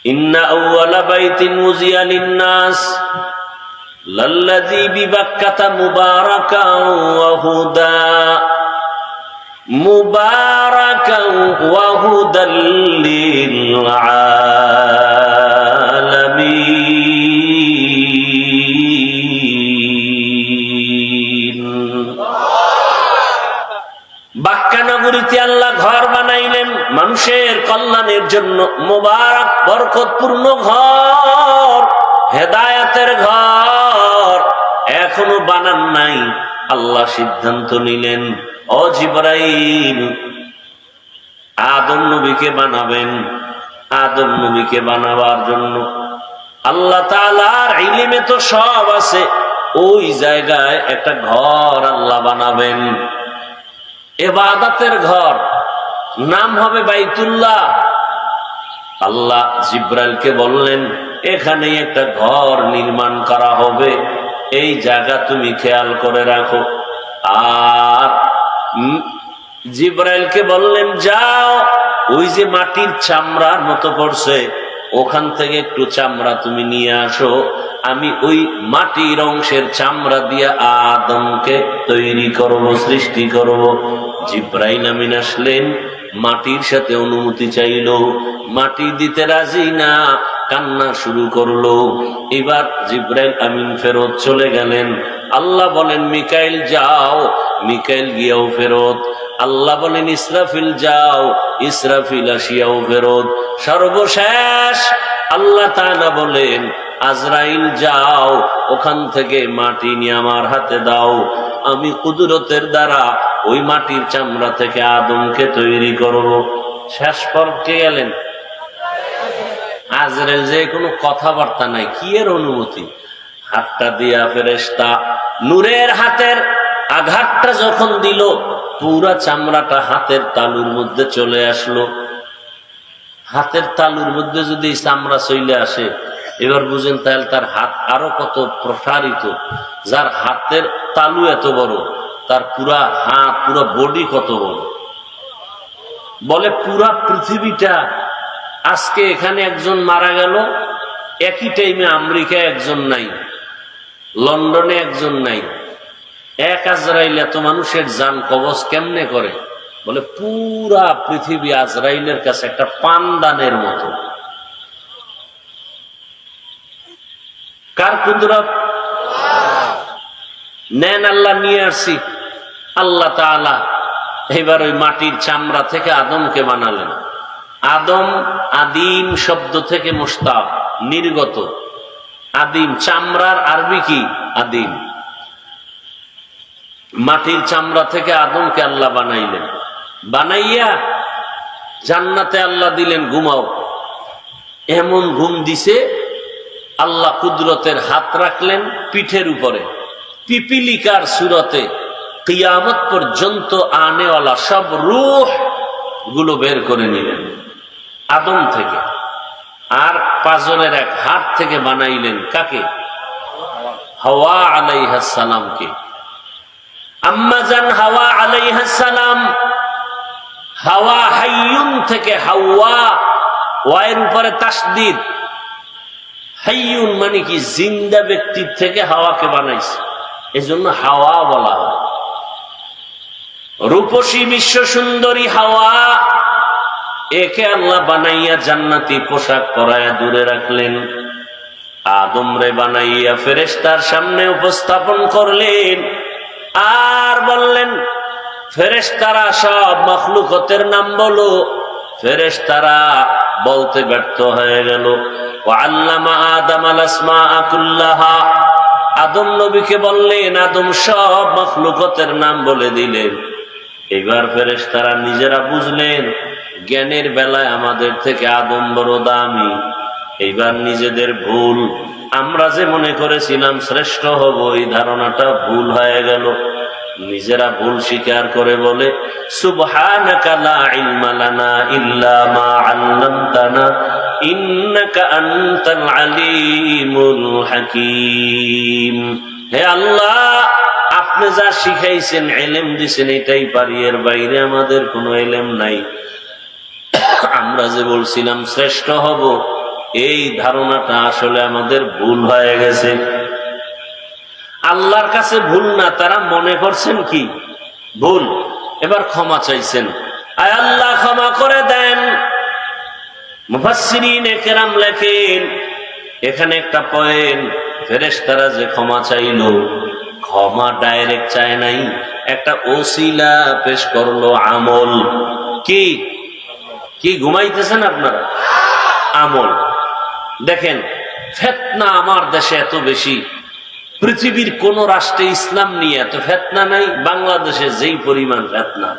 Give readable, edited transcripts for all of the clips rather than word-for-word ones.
ইন্না আউওয়ালা বাইতিন উযিয়া লিন-নাস লাল্লাযী বিবাক্কাতা মুবারাকান ওয়া হুদা মুবারাকান ওয়া হুদাল লিল আলামিন। বাক্কা নগরীতে আল্লাহ ঘর বানাইলেন মানুষের কল্যাণের জন্য, মুবারক বরকতপূর্ণ ঘর, হেদায়েতের ঘর। এখনো বানান নাই, আল্লাহ সিদ্ধান্ত নিলেন, ও জিবরাইল আদম নবীকে বানাবেন। আদম নবীকে বানাবার জন্য আল্লাহ তাআলার ইলমে তো সব আছে, ওই জায়গায় একটা ঘর আল্লাহ বানাবেন, ইবাদতের ঘর, নাম হবে বাইতুল্লাহ। আল্লাহ জিবরাইলকে বললেন, এখানে একটা ঘর নির্মাণ করা হবে, এই জায়গা তুমি খেয়াল করে রাখো। আর জিবরাইলকে বললেন, যাও ওই যে মাটির চামড়ার মতো পড়ছে, ওখান থেকে একটু চামড়া তুমি নিয়ে আসো, আমি ওই মাটির অংশের চামড়া দিয়ে আদমকে তৈরি করব, সৃষ্টি করব। জিবরাইল আমিন আসলেন, মাটির সাথে অনুমতি চাইল, মাটি দিতে রাজি না, কান্না শুরু করলো। এবার জিবরাইল আমিন ফেরত চলে গেলেন। আল্লাহ বলেন, মিকাইল যাও, মিকাইল গিয়াও ফেরত। আল্লাহ বলেন, ইসরাফিল যাও, ইসরাফিল আসিয়াও ফেরত। সর্বশেষ আল্লাহ তাআলা বলেন, আজরাইল যাও, ওখান থেকে মাটি নিয়ে আমার হাতে দাও, আমি কুদরতের দ্বারা ওই মাটির চামড়া থেকে আদমকে তৈরি করব। শেষ পর্বে গেলেন আজরাইল, যে কোনো কথাবার্তা নাই, কি এর অনুমতি? হাতটা দিয়া ফেরেশতা নূরের হাতের আঘাতটা যখন দিল, পুরা চামড়াটা হাতের তালুর মধ্যে চলে আসলো। হাতের তালুর মধ্যে যদি চামড়া চলে আসে, এবার বুঝেন তাহলে তার হাত আরো কত প্রসারিত। যার হাতের তালু এত বড়, তার পুরা হাত, পুরা বডি কত বড়। বলে পুরা পৃথিবীটা, আজকে এখানে একজন মারা গেল, একই টাইমে আমেরিকায় একজন নাই, লন্ডনে একজন নাই। এক আজরাইল এত মানুষের জান কবজ কেমনে করে? বলে পুরা পৃথিবী আজরাইলের কাছে একটা পানদানের মতো। কার কুদরত? নেন আল্লাহ, নিয়ে আসছি। আল্লাহ তাআলা এবার ওই মাটির চামড়া থেকে আদমকে বানালেন। আদম আদিম শব্দ থেকে মুশতাক, নির্গত। আদিম চামড়ার আরবি কি? আদিম। মাটির চামড়া থেকে আদমকে আল্লাহ বানাইলেন। বানাইয়া জান্নাতে আল্লাহ দিলেন, ঘুমাও। এমন ঘুম দিছে, আল্লাহ কুদরতের হাত রাখলেন পিঠের উপরে, পিপিলিকার সুরতে কিয়ামত পর্যন্ত আনেওয়ালা সব রূহ গুলো বের করে নিলেন আদম থেকে। আর পাজরের এক হাত থেকে বানাইলেন কাকে? হাওয়া আলাইহিস সালামকে। আম্মা জান হাওয়া আলাইহিস সালাম, হাওয়া হাইয়ুন থেকে হাওয়া, ওয়ায়ের উপরে তাসদীদ। হাইয়ুন মানে কি? জিন্দা ব্যক্তির থেকে হাওয়াকে বানাইছে, এজন্য হাওয়া বলা হয়। রূপসী বিশ্ব সুন্দরী হাওয়া, একে আল্লাহ বানাইয়া জান্নাতি পোশাক পরাইয়া দূরে রাখলেন। আদম রে বানাইয়া ফেরেশতার সামনে উপস্থাপন করলেন, আর বললেন, ফেরেশতারা সব মাখলুকতের নাম বলো। ফেরেশতারা বলতে ব্যর্থ হয়ে গেল। ওয়াল্লামা আদম আল আসমাআ কুল্লাহা, আদম নবীকে বললেন, আদম সব মাখলুকতের নাম বলে দিলেন। এবার ফেরেশতারা নিজেরা বুঝলেন, জ্ঞানের বেলায় আমাদের থেকে আদম বড় দামি। এইবার নিজেদের ভুল, আমরা যে মনে করেছিলাম শ্রেষ্ঠ হব, এই ধারণাটা ভুল হয়ে গেল। নিজেরা ভুল স্বীকার করে বলে, সুবহানাকা লা ইলমা লানা ইল্লা মা আল্লামতানা ইন্নাকা আনতাল আলিমুল হাকীম। হে আল্লাহ, আপনি যা শিখাইছেন, ইলম দিয়েছেন, এটাই পারি, এর বাইরে আমাদের কোনো ইলম নাই। আমরা যে বলছিলাম শ্রেষ্ঠ হব, এই ধারণাটা আসলে আমাদের ভুল হয়ে গেছে। আল্লাহর কাছে ভুল না, তারা মনে করছেন কি ভুল, এবার ক্ষমা চাইছেন, আয় আল্লাহ ক্ষমা করে দেন। মুফাসসিরিনে কেরাম লেখেন এখানে একটা পয়েন্ট, ফেরেশতারা যে ক্ষমা চাইলো, ক্ষমা ডাইরেক্ট চায় নাই, একটা ওসিলা পেশ করলো, আমল। কি কি ঘুমাইতেছেন আপনারা? আমল। দেখেন ফিতনা আমার দেশে এত বেশি, পৃথিবীর কোন রাষ্ট্রে ইসলাম নিয়ে এত ফিতনা নাই, বাংলাদেশে যেই পরিমাণ ফিতনা।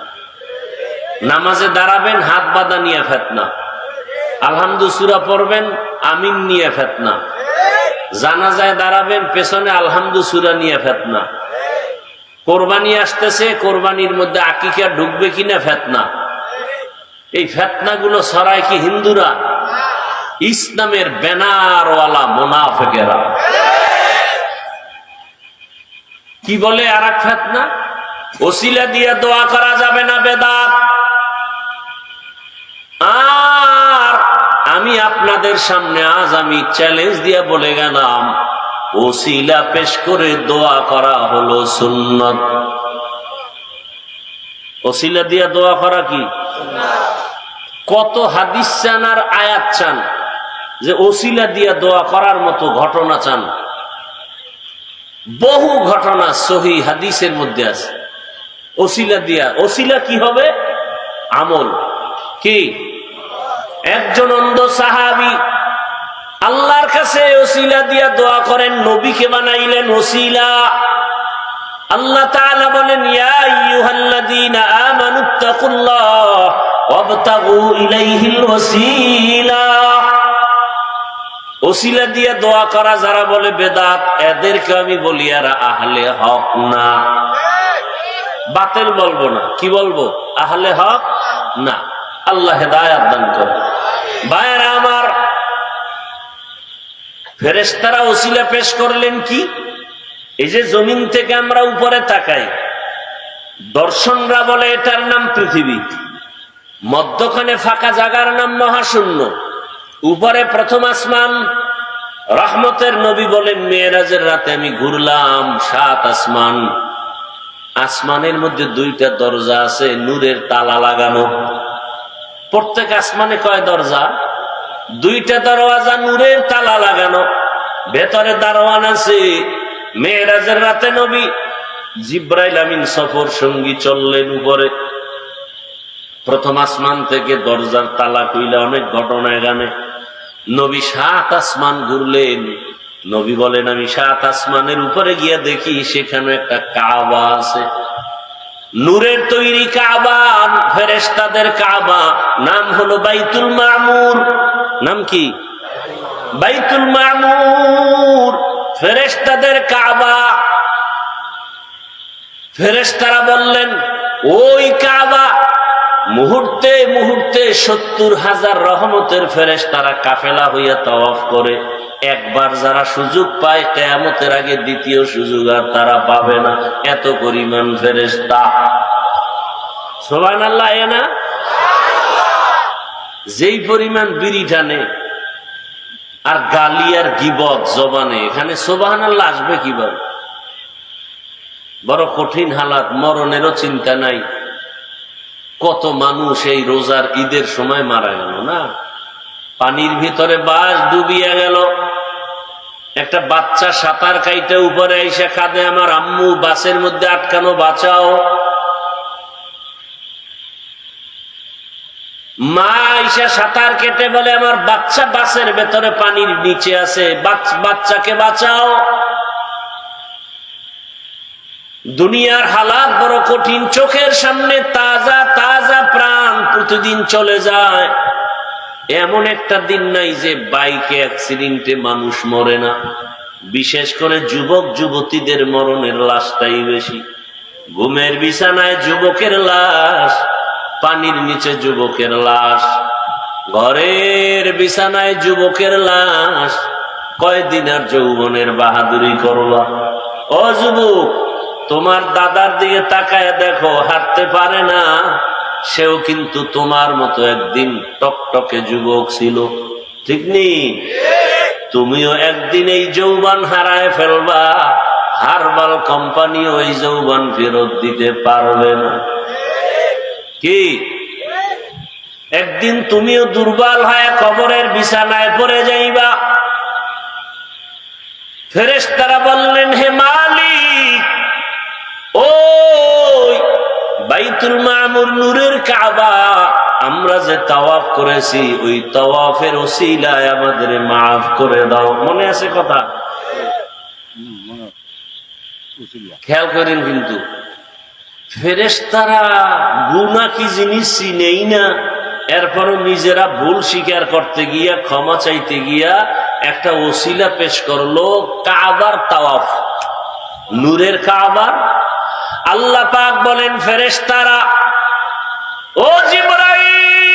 নামাজে দাঁড়াবেন হাত বাঁধা নিয়ে ফিতনা, আলহামদু সূরা পড়বেন আমিন নিয়ে ফিতনা, জানাজায় দাঁড়াবেন পেছনে আলহামদু সূরা নিয়ে ফিতনা, কোরবানি আসতেছে কোরবানির মধ্যে আকিকা ঢুকবে কিনা ফিতনা। এই ফিতনাগুলো ছড়ায় কি হিন্দুরা? ইসলামের ব্যানারওয়ালা মুনাফিকেরা। কি বলে আরেক ফিতনা? ওসিলা দিয়ে দোয়া করা যাবে না, বেদাত। আর আমি আপনাদের সামনে আজ আমি চ্যালেঞ্জ দিয়ে বলে গেলাম, ওসিলা পেশ করে দোয়া করা হলো সুন্নাত। ওসিলা দিয়ে দোয়া করা কি? কত হাদিস চান আর আয়াত চান যে ওসিলা দিয়ে দোয়া করার মতো ঘটনা চান? বহু ঘটনা সহিহ হাদিসের মধ্যে আছে ওসিলা দিয়া। ওসিলা কি হবে? আমল। কি? একজন অন্ধ সাহাবী আল্লাহর কাছে ওসিলা দিয়া দোয়া করেন, নবীকে বানাইলেন ওসিলা। আল্লাহ তাআলা বলেন, ইয়া আইয়ুহাল্লাযীনা আমানুত্তাকুল্লাহ ওয়াবতাগু ইলাইহিল ওসিলা। ওসিলা দিয়ে দোয়া করা যারা বলে বেদাত, এদেরকে আমি বলি এরা আহলে হক না। বাতিল বলবো না, কি বলবো? আহলে হক না। আল্লাহ হেদায়েত দান করে। ভাইরা আমার, ফেরেশতারা ওসিলা পেশ করলেন কি? এই যে জমিন থেকে আমরা উপরে তাকাই, দর্শনরা বলে এটার নাম পৃথিবী, মধ্যখানে ফাঁকা জায়গার নাম মহাশূন্য, উপরে প্রথম আসমান। রহমতের নবী বলেন, মেরাজের রাতে আমি ঘুরলাম 7 আসমান, আসমানের মধ্যে 2টা দরজা আছে, নূরের তালা লাগানো। প্রত্যেক আসমানে কয় দরজা? 2টা দরওয়াজা, নূরের তালা লাগানো, ভেতরে দারোয়ান আছে। মেরাজের রাতে নবী জিব্রাইল আমিন সফর সঙ্গী চললেন উপরে, প্রথম আসমান থেকে দরজার তালা খুইলা, অনেক ঘটনা এখানে। নবী 7 আসমান ঘুরলেন। নবী বলেন, আমি 7 আসমানের উপরে গিয়া দেখি সেখানে একটা কাবা আছে, নূরের তৈরি কাবা, ফেরেশতাদের কাবা, নাম হলো বাইতুল মামুর। নাম কি? বাইতুল মামুর, ফেরেশতাদের কাবা। ফেরেশতারা বললেন, ওই কাবা মুহূর্তে মুহূর্তে 70,000 রহমতের ফেরেশতারা কাফেলা হইয়া তাওয়াফ করে। একবার যারা সুযোগ পায়, কিয়ামতের আগে দ্বিতীয় সুযোগ আর তারা পাবে না, এত পরিমাণ ফেরেশতা। সুবহানাল্লাহ। না যেই পরিমাণ বিড়ি টানে আর গালি আর গীবত জবানে, এখানে সুবহানাল্লাহ আসবে কিভাবে? বড় কঠিন হালাত, মরণেরও চিন্তা নাই। কত মানুষ এই রোজার ঈদের সময় মারা গেল না, পানির ভিতরে বাস ডুবিয়া গেল। একটা বাচ্চা সাঁতার কাইটে উপরে এসে কাঁদে, আমার আম্মু বাসের মধ্যে আটকানো, বাঁচাও। মা এসে সাঁতার কেটে বলে, আমার বাচ্চা বাসের ভেতরে পানির নিচে আছে, বাচ্চাকে বাঁচাও। দুনিয়ার হালাত বড় কঠিন, চোখের সামনে তাজা তাজা প্রাণ প্রতিদিন চলে যায়। এমন একটা দিন নাই যে বাইকে অ্যাক্সিডেন্টে মানুষ মরে না। বিশেষ করে যুবক যুবতীদের মরণের লাশটাই বেশি। ঘুমের বিছানায় যুবকের লাশ, পানির নিচে যুবকের লাশ, ঘরের বিছানায় যুবকের লাশ। কয়দিন আর যৌবনের বাহাদুরি করলা? ও যুবক, তোমার দাদার দিকে তাকায় দেখো, হাঁটতে পারে না, সেও কিন্তু তোমার মতো একদিন টকটকে যুবক ছিল। ঠিক নেই? তুমিও একদিন এই যৌবন হারায় ফেলবা, হারবাল কোম্পানি ওই যৌবন ফেরত দিতে পারবে না। কি একদিন তুমিও দুর্বল হয়ে কবরের বিছানায় পড়ে যাইবা। ফেরেশতারা বললেন, হে মালিক, ওই বাইতুল মামুর নূরের কাবা আমরা যে তাওয়াফ করেছি, ওই তাওয়াফের ওসিলায় আমাদের মাফ করে দাও। মনে আছে কথা? খেয়াল করেন কিন্তু ফেরেশতারা গুনাহ কি জিনিস চিনেই না, এরপরও নিজেরা ভুল স্বীকার করতে গিয়া, ক্ষমা চাইতে গিয়া একটা ওসিলা পেশ করলো, কাবার তাওয়াফ, নূরের কাবার। আল্লাহ পাক বলেন, ফেরেশতারা, ও জিবরাইল,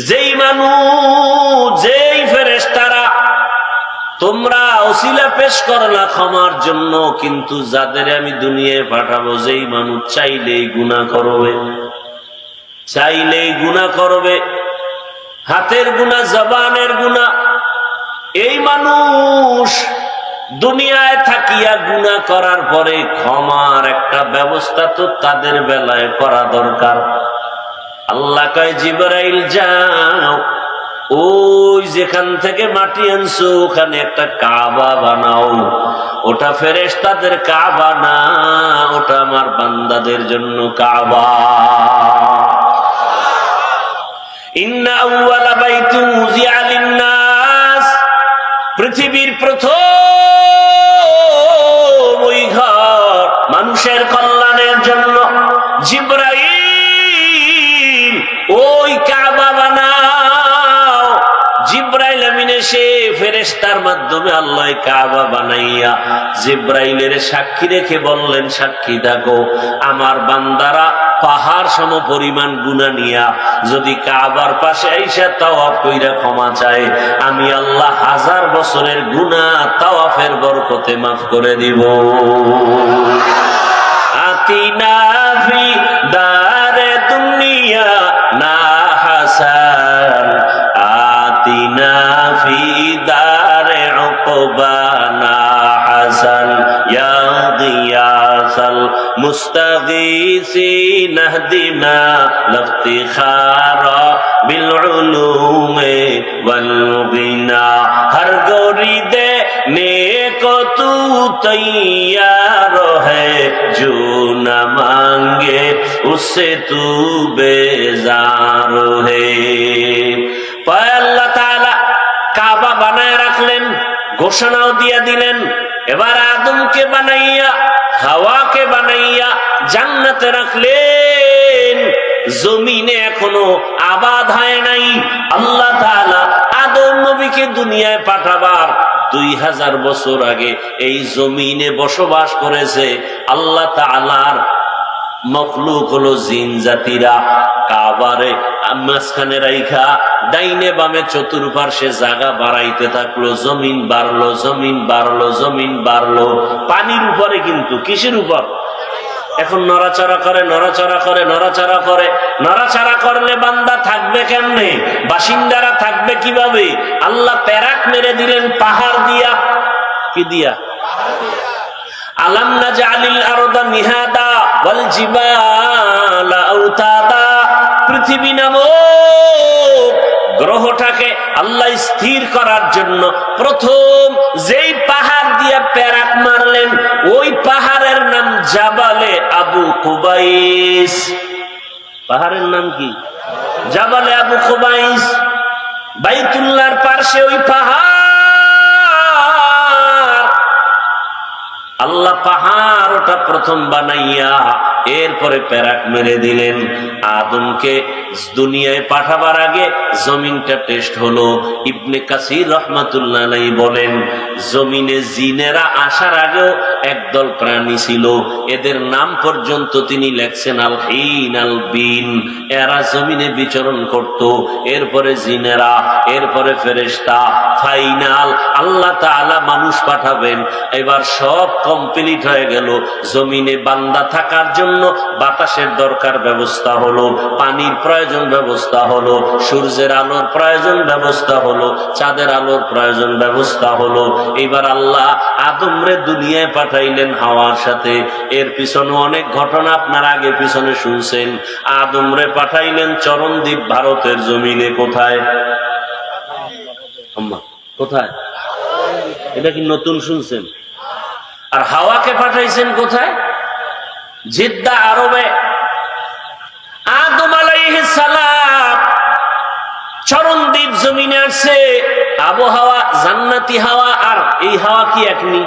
যেই মানুষ, যেই ফেরেশতারা তোমরা ওসিলা পেশ করলা ক্ষমার জন্য, কিন্তু যাদের আমি দুনিয়ায় পাঠাবো, যেই মানুষ চাইলেই গুনাহ করবে, চাইলেই গুনাহ করবে, হাতের গুনাহ, জবানের গুনাহ, এই মানুষ দুনিয়ায় থাকিয়া গুনাহ করার পরে ক্ষমার একটা ব্যবস্থা তো তাদের বেলায় করা দরকার। আল্লাহ কয়, জিবরাইল যাও, ওই যেখান থেকে মাটি আনছো ওখানে একটা কাবা বানাও। ওটা ফেরেশতাদের কাবা না, ওটা আমার বান্দাদের জন্য কাবা। ইন্না আউওয়ালা বাইতুন উযিআ লিন-নাস, পৃথিবীর প্রথম ওই ঘর মানুষের কল্যাণের জন্য। জিবরাইল, ওই কাবা বানাও। জিবরাইল আমিন এসে ফেরেশতার মাধ্যমে আল্লাহ কাবা বানাইয়া জিবরাইলের সাক্ষী রেখে বললেন, সাক্ষী থাকো, আমার বান্দারা পাহাড় সম পরিমাণ গুনাহ নিয়া যদি কাবার পাশে আইসা তাওয়াফ কইরা ক্ষমা চায়, আমি আল্লাহ 1000 বছরের গুনাহ তাওয়াফের বরকতে মাফ করে দিব। আতিনা ফি দারে দুনিয়া না হাসান, আতিনা ফি দারে উকবা না হাসান, ইয়া গিয়াসাল মুস্তাগীসিন ইহদিনা লিফতিখারা বিল উলুমে ওয়াল গিনা। হর গরিদে নেকো তু তৈয়ার है, जो न मांगे उससे तू बेजार है। আল্লাহ তাআলা কাবা বানায় রাখলেন, ঘোষণাও দিয়ে দিলেন। এবার আদমকে বানাইয়া, হাওয়াকে বানাইয়া জান্নাতে রাখলেন। জমিনে এখনো আবাদ হয় নাই। আল্লাহ তাআলা আদম নবীকে দুনিয়ায় পাঠাবার 2000 বছর আগে এই জমিনে বসবাস করেছে। আল্লাহ তাআলার মখলুক হলো জিন জাতিরা। কাবারে মাঝখানে রাইখা ডাইনে বামে চতুর্পার্শ্বে জায়গা বাড়াইতে থাকলো। জমিন বাড়লো, জমিন বাড়লো, জমিন বাড়লো। পানির উপরে, কিন্তু কিসের উপর? এখন নড়াচড়া করে, নড়াচড়া করে, নড়াচড়া করে। নড়াচড়া করলে বান্দা থাকবে কেমনে? বাসিন্দারা থাকবে কিভাবে? আল্লাহ প্যারাক মেরে দিলেন পাহাড় দিয়া। কি দিয়া? আলাম নাজআলিল আরদা মিহাদা ওয়াল জিবালা আওতাদা। পৃথিবী নামক গ্রহটাকে আল্লাহ স্থির করার জন্য প্রথম যেই পাহাড় দিয়া প্যারাক মারলেন, ওই পাহাড়ের নাম জাবালে আবু কুবাইস। পাহাড়ের নাম কি? জাবালে আবু কুবাইস। বাইতুল্লাহর পাশে ওই পাহাড়। আল্লাহ পাহাড় ওটা প্রথম বানাইয়া এরপরে প্যারাক মেরে দিলেন। আদমকে দুনিয়ায় পাঠাবার আগে জমিনটা টেস্ট হলো। ইবনে কাসির রহমাতুল্লাহ আলাইহি বলেন, জমিনে জিনেরা আসার আগেও একদল প্রাণী ছিল, এদের নাম পর্যন্ত তিনি লেখছেন আল হিন আল বিন। এরা জমিনে বিচরণ করত, এরপরে জিনেরা, এরপরে ফেরেশতা। ফাইনাল আল্লাহ তাআলা মানুষ পাঠাবেন। এবার সব কমপ্লিট হয়ে গেল। জমিনে বান্দা থাকার জন্য বাতাসের দরকার, ব্যবস্থা হলো। পানির প্রয়োজন, ব্যবস্থা হলো। সূর্যের আলোর প্রয়োজন, ব্যবস্থা হলো। চাঁদের আলোর প্রয়োজন, ব্যবস্থা হলো। এবার আল্লাহ আদমরে দুনিয়ায় পাঠাইলেন হাওয়ার সাথে। এর পিছনে অনেক ঘটনা আপনার আগে পিছনে শুনছেন। আদমরে পাঠাইলেন চরণদ্বীপ, ভারতের জমিনে। কোথায়? কোথায়? এটা কি নতুন শুনছেন? আর হাওয়াকে পাঠাইছেন কোথায়? জিদ্দা, আরবে। আদম আলাইহিস সালাম চরণদ্বীপ জমিনে আসছে। আবহাওয়া জান্নাতি হাওয়া, আর এই হাওয়া কি একনি?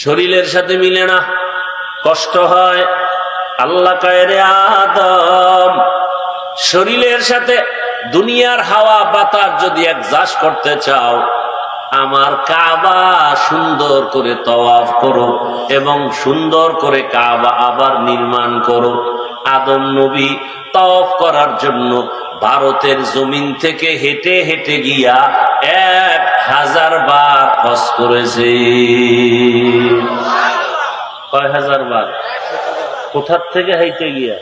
শরীরের সাথে মিলে না, কষ্ট হয়। আল্লাহ কয়, রে আদম, শরীরের সাথে দুনিয়ার হাওয়া বাতাস যদি একজাস্ট করতে চাও, আমার কাবা সুন্দর করে তওয়াফ করো এবং সুন্দর করে কাবা আবার নির্মাণ করো। আদম নবী তওয়াফ করার জন্য ভারতের জমিন থেকে হেঁটে হেঁটে গিয়া 1000 বার হজ করেছে। কয় হাজার বার? কোথার থেকে হেঁটে গিয়া?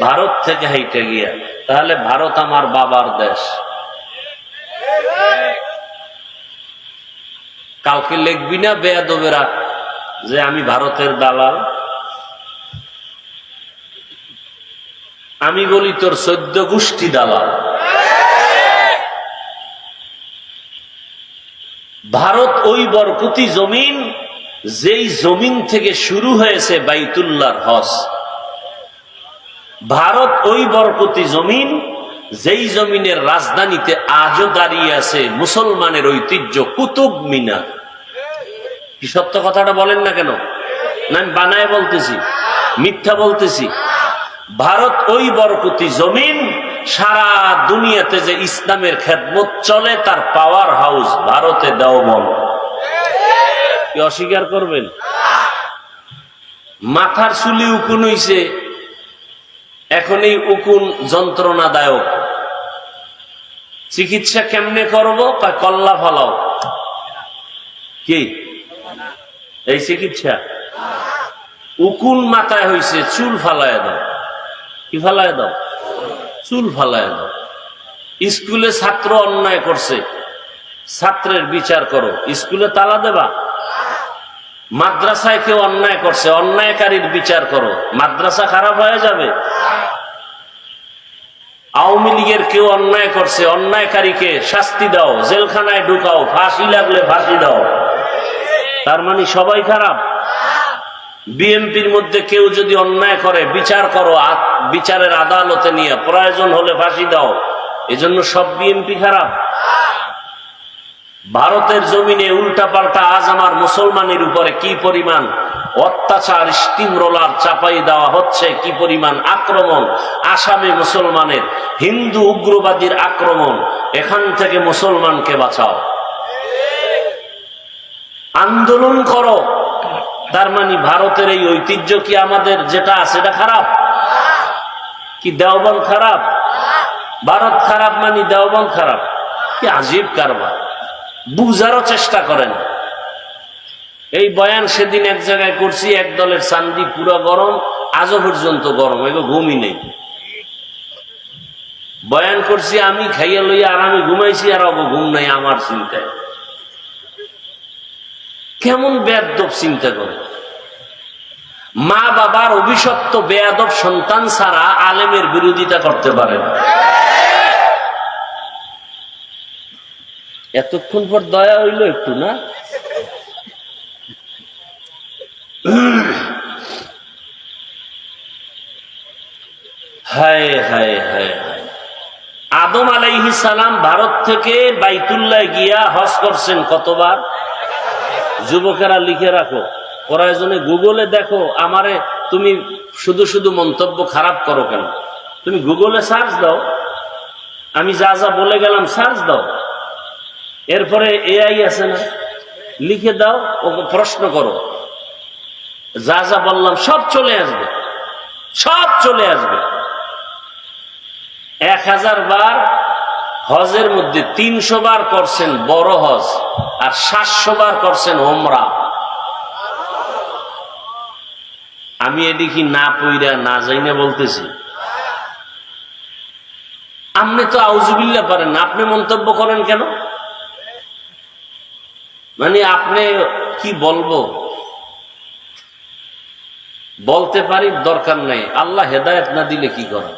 ভারত থেকে হেঁটে গিয়া। তাহলে ভারত আমার বাবার দেশ। কালকে লিখবি না বেয়াদবেরা যে আমি ভারতের দালাল। আমি বলি তোর 14 গোষ্ঠী দালাল। ভারত ওই বরকতি জমিন, যেই জমিন থেকে শুরু হয়েছে বাইতুল্লাহর হজ। ভারত ওই বরকতি জমিন, যেই জমিনের রাজধানীতে আজও দাঁড়িয়ে আছে মুসলমানের ঐতিহ্য কুতুব মিনার। কি সত্য কথাটা বলেন না কেন? না আমি বানায় বলতেছি, মিথ্যা বলতেছি? ভারত ওই বরকতি জমিন, সারা দুনিয়াতে যে ইসলামের খেদমত চলে তার পাওয়ার হাউস ভারতে দেওবন্দ। কি অস্বীকার করবেন? মাথার চুলি উকুন হইছে, এখন এই উকুন যন্ত্রণাদায়ক। চিকিৎসা কেমনে করবো? কল্লা ফলাও। কি এই চিকিৎসা? উকুন মাথায় হইছে, চুল ফালায় দাও। কি ফালায় দাও? চুল ফালায় দাও। স্কুলে ছাত্র অন্যায় করছে, ছাত্রের বিচার করো। স্কুলে তালা দেবা? মাদ্রাসায় কেউ অন্যায় করছে, অন্যায়কারীর বিচার করো। মাদ্রাসা খারাপ হয়ে যাবে? আওয়ামী লীগের কেউ অন্যায় করছে, অন্যায়কারীকে শাস্তি দাও, জেলখানায় ঢুকাও, ফাঁসি লাগলে ফাঁসি দাও। তার মানে সবাই খারাপ? বিএনপির মধ্যে কেউ যদি অন্যায় করে বিচার করো, বিচারের আদালতে নিয়ে, প্রয়োজন হলে ফাঁসি দাও। এজন্য সব বিএনপি খারাপ? ভারতের জমিনে উল্টা পাল্টা আজ আমার মুসলমানের উপরে কি পরিমাণ অত্যাচার, স্টিম রোলার চাপাই দেওয়া হচ্ছে, কি পরিমাণ আক্রমণ। আসামে মুসলমানের, হিন্দু উগ্রবাদীর আক্রমণ। এখান থেকে মুসলমানকে বাঁচাও, আন্দোলন করো। তার মানে ভারতের এই ঐতিহ্য কি আমাদের যেটা আছে এটা খারাপ? কি দেওবন্দ খারাপ? ভারত খারাপ মানে দেওবন্দ খারাপ? কি আজীব কারবার। বুঝারও চেষ্টা করেন। এই বয়ান সেদিন এক জায়গায় করছি, এক দলের চান্দি পুরো গরম, আজও পর্যন্ত গরম, এগো ঘুমই নেই। বয়ান করছি আমি, খাইয়া লইয়া আর আমি ঘুমাইছি, আর অব ঘুম নাই আমার চিন্তায়। কেমন বেয়াদব চিন্তা করে। মা বাবার অভিশপ্ত বেয়াদব সন্তান ছাড়া আলেমের বিরোধিতা করতে পারে না। এতক্ষণ পর দয়া হইল একটু, না? হায় হায় হায় হায়। আদম আলাইহিস সালাম ভারত থেকে বাইতুল্লাহ গিয়া হজ করছেন কতবার? যুবকেরা লিখে রাখো, প্রয়োজনে গুগলে দেখো। আমারে তুমি শুধু শুধু মন্তব্য খারাপ করো কেন? তুমি গুগলে সার্চ দাও, আমি যা যা বলে গেলাম সার্চ দাও। এরপরে এআই আছে না, লিখে দাও, ওকে প্রশ্ন করো যা যা বললাম সব চলে আসবে, সব চলে আসবে। 1000 বার হজের মধ্যে 300 বার করছেন বড় হজ, আর 700 বার করছেন ওমরা। আমি এদিকে না পইরা না যাইনা বলতেছি। আপনি তো আউযুবিল্লাহ পারেন না, আপনি মন্তব্য করেন কেন? মানে আপনি কি বলবো, বলতে পারি, দরকার নাই। আল্লাহ হেদায়েত না দিলে কি করেন?